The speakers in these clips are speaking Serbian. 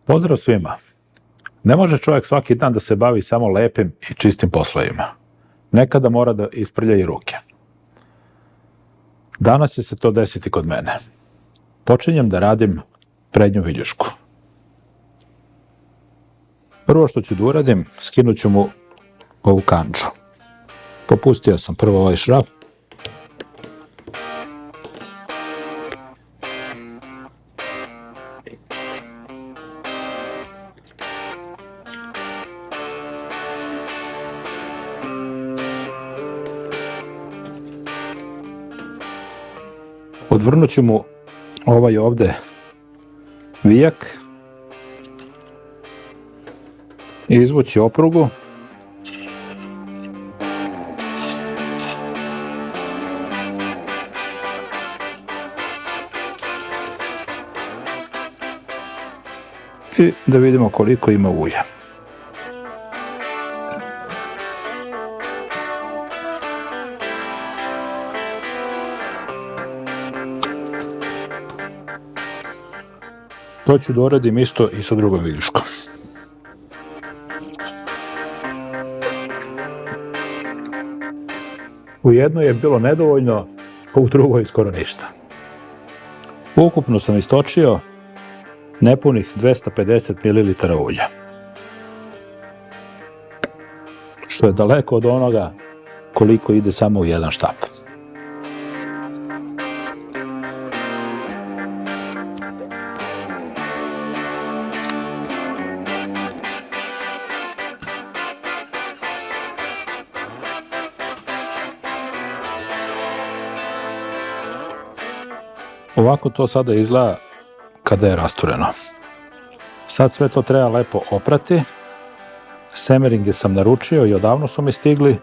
Pozdrav svima. Ne može čovjek svaki dan da se bavi samo lepim i čistim poslovima. Nekada mora da isprlja i ruke. Danas će se to desiti kod mene. Počinjem da radim prednju viljušku. Prvo što ću da uradim, skinut ću mu ovu kandžu. Popustio sam prvo ovaj šraf. Odvrnut ću mu ovaj ovde vijak i izvući oprugu. I da vidimo koliko ima ulja. To ću da uradim isto i sa drugom viljuškom. U jednoj je bilo nedovoljno, a u drugoj skoro ništa. Ukupno sam istočio nepunih 250 ml ulja. Što je daleko od onoga koliko ide samo u jedan štap. Ovako to sada izgleda kada je rastureno. Sad sve to treba lepo oprati. Semeringe sam naručio i odavno su mi stigli.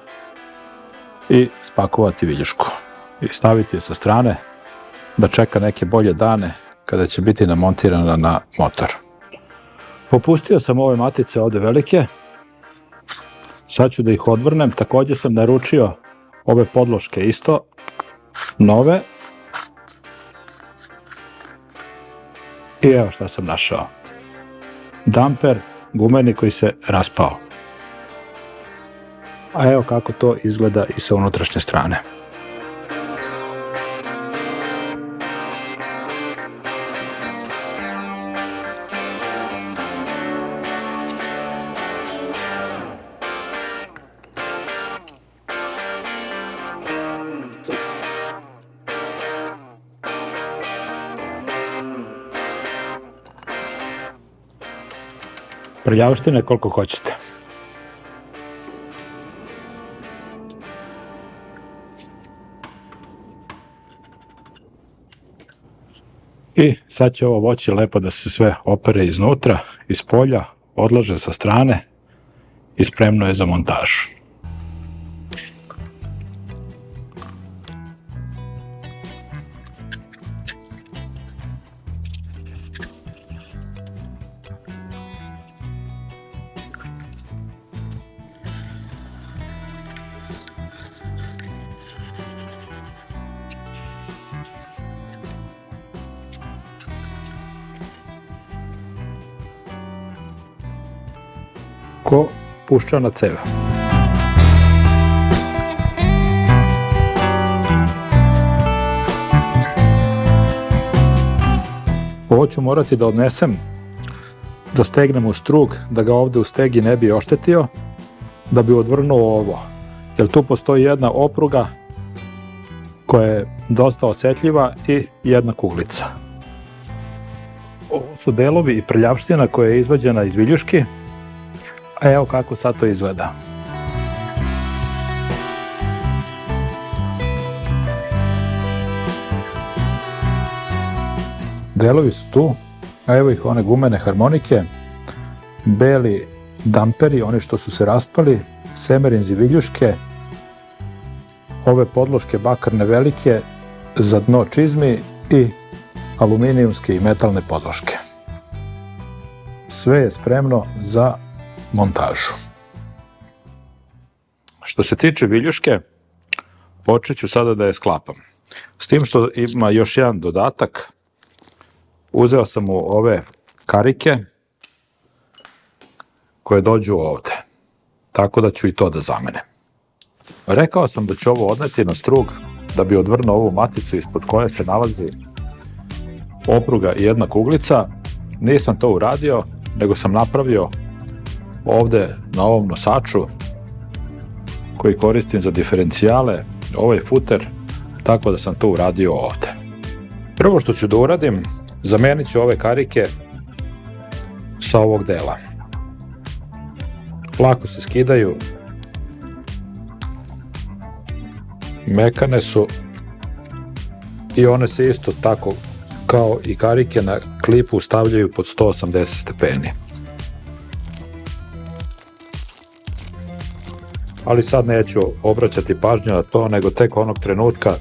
I spakovati viljušku. I staviti je sa strane da čeka neke bolje dane kada će biti namontirana na motor. Popustio sam ove matice ovde velike. Sad ću da ih odvrnem. Takođe sam naručio ove podloške isto, nove. I evo šta sam našao. Damper gumeni koji se raspao. A evo kako to izgleda i sa unutrašnje strane. Prljavštine koliko hoćete. I sad će ovo voće lepo da se sve opere iznutra, iz polja, odlože sa strane i spremno je za montažu. Ko puščana ceva. Ovo ću morati da odnesem, da stegnem u strug, da ga ovde u stegi ne bi oštetio, da bi odvrnuo ovo. Jer tu postoji jedna opruga koja je dosta osetljiva i jedna kuglica. Ovo su delovi i prljavština koja je izvađena iz viljuški. A evo kako sad to izgleda. Delovi su tu, a evo ih one gumene harmonike, beli damperi, oni što su se raspali, semerinzi viljuške, ove podloške bakarne velike za dno čizmi i aluminijumske i metalne podloške. Sve je spremno za montažu. Što se tiče viljuške, počet ću sada da je sklapam. S tim što ima još jedan dodatak. Uzeo sam mu ove karike koje dođu ovde. Tako da ću i to da zamenim. Rekao sam da ću ovo odneti na strug da bi odvrnuo ovu maticu ispod koje se nalazi opruga i jedna kuglica. Nisam to uradio, nego sam napravio ovde na ovom nosaču koji koristim za diferencijale ovaj futer, tako da sam to uradio ovde. Prvo što ću da uradim, zamenit ću ove karike sa ovog dela. Lako se skidaju, mekane su i one se isto tako kao i karike na klipu stavljaju pod 180 stepeni. Ali sad neću obraćati pažnju na to, nego tek onog trenutka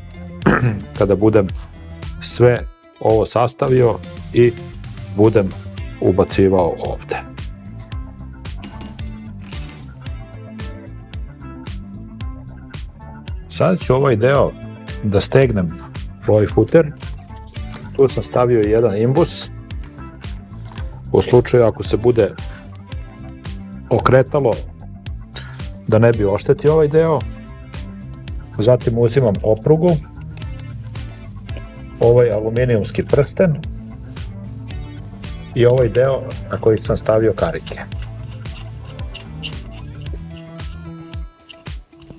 kada budem sve ovo sastavio i budem ubacivao ovde. Sada ću ovaj deo da stegnem u ovaj futer. Tu sam stavio jedan imbus. U slučaju ako se bude okretalo da ne bi oštetio ovaj deo. Zatim uzimam oprugu, ovaj aluminijumski prsten i ovaj deo na koji sam stavio karike.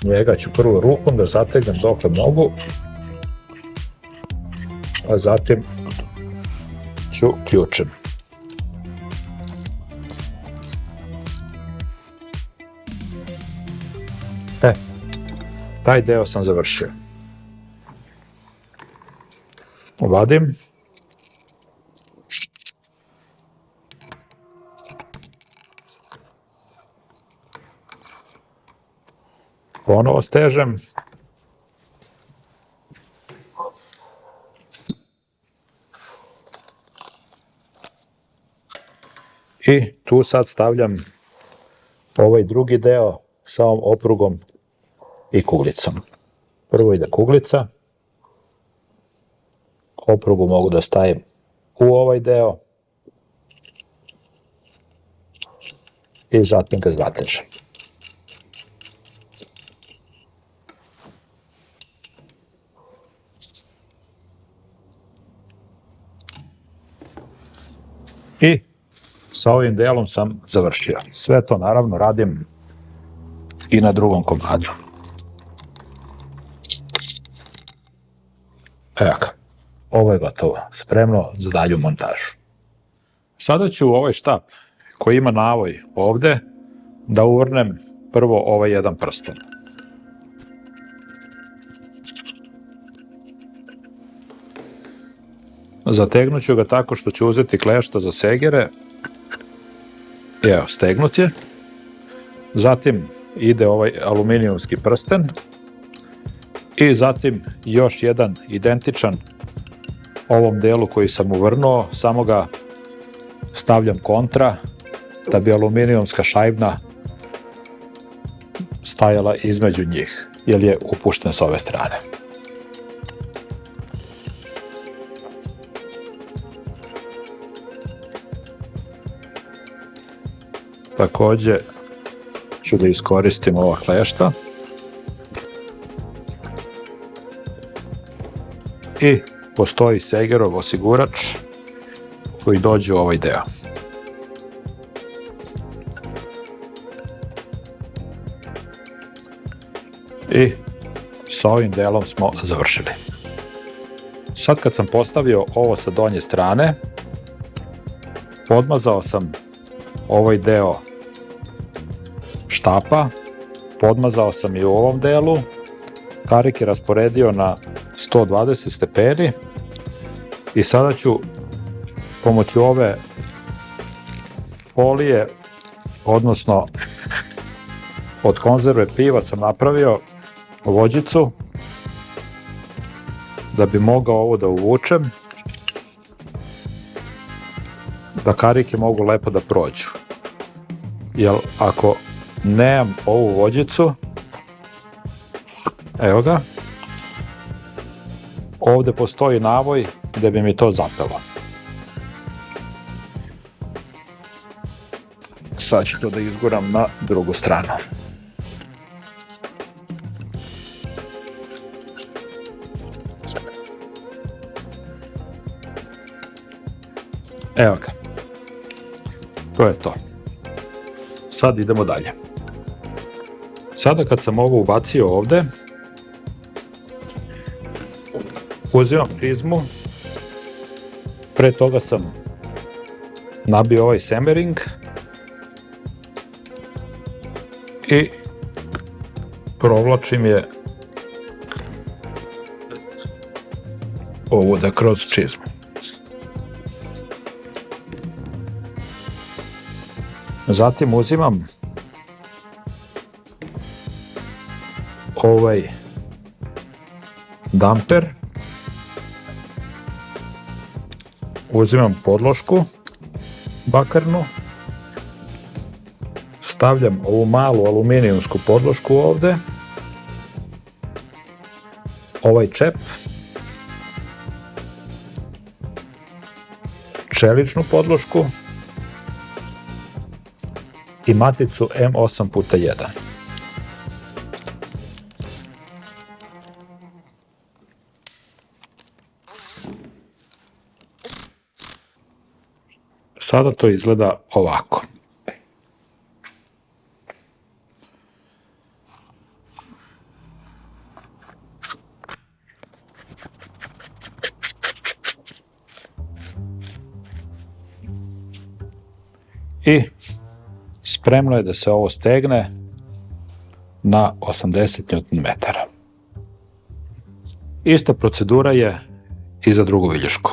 Njega ću prvo rukom da zategnem dokle mogu, a zatim ću ključem. Taj deo sam završio. Vadim. Ponovo stežem. I tu sad stavljam ovaj drugi deo sa ovom oprugom i kuglicom. Prvo ide kuglica. Oprugu mogu da stavim u ovaj deo i zatim ga zatežem. I sa ovim delom sam završio. Sve to naravno radim i na drugom komadu. Evo ga, ovo je gotovo, spremno za dalju montažu. Sada ću u ovaj štap koji ima navoj ovde da uvrnem prvo ovaj jedan prsten. Zategnut ću ga tako što ću uzeti klešta za segere. Evo, stegnut je. Zatim ide ovaj aluminijumski prsten. I zatim još jedan identičan ovom delu koji sam uvrnuo, samo ga stavljam kontra da bi aluminijumska šajbna stajala između njih, jer je upušten s ove strane. Takođe ću da iskoristim ova klešta. I postoji Segerov osigurač koji dođe u ovaj deo. I sa ovim delom smo završili. Sad kad sam postavio ovo sa donje strane, podmazao sam ovaj deo štapa, podmazao sam i u ovom delu, karike rasporedio na 120 stepeni i sada ću pomoću ove folije, odnosno od konzerve piva sam napravio vođicu da bi mogao ovo da uvučem, da karike mogu lepo da prođu. Jer ako nemam ovu vođicu, evo ga, ovde postoji navoj gde bi mi to zapelo. sad ću to da izguram na drugu stranu. Evo ga. To je to. Sad idemo dalje. Sada kad sam ovo ubacio ovde, uzimam prizmu, pre toga sam nabio ovaj semering i provlačim je ovuda kroz čizmu. Zatim uzimam ovaj damper, uzimam podlošku bakarnu, stavljam ovu malu aluminijumsku podlošku ovde, ovaj čep, čeličnu podlošku i maticu M8x1. Sada to izgleda ovako. I spremno je da se ovo stegne na 80 Nm. Ista procedura je i za drugu viljušku.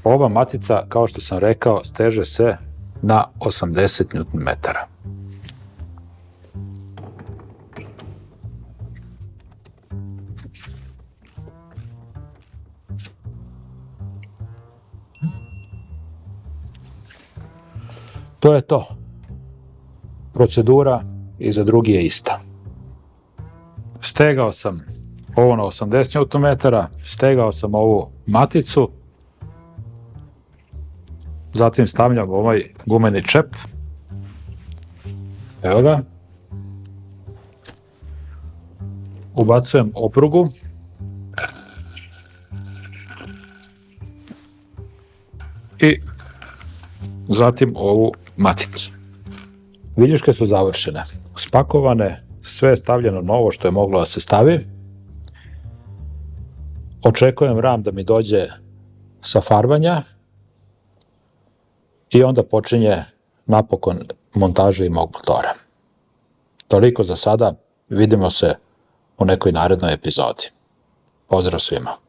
Ova matica, kao što sam rekao, steže se na 80 Nm. To je to. Procedura i za drugi je ista. Stegao sam ovo na 80 Nm, stegao sam ovu maticu, zatim stavljam ovaj gumeni čep, evo ga, ubacujem oprugu i zatim ovu maticu. Viljuške su završene, spakovane, sve je stavljeno novo što je moglo da se stavi. Očekujem ram da mi dođe sa farbanja i onda počinje napokon montaža i mog motora. Toliko za sada, vidimo se u nekoj narednoj epizodi. Pozdrav svima!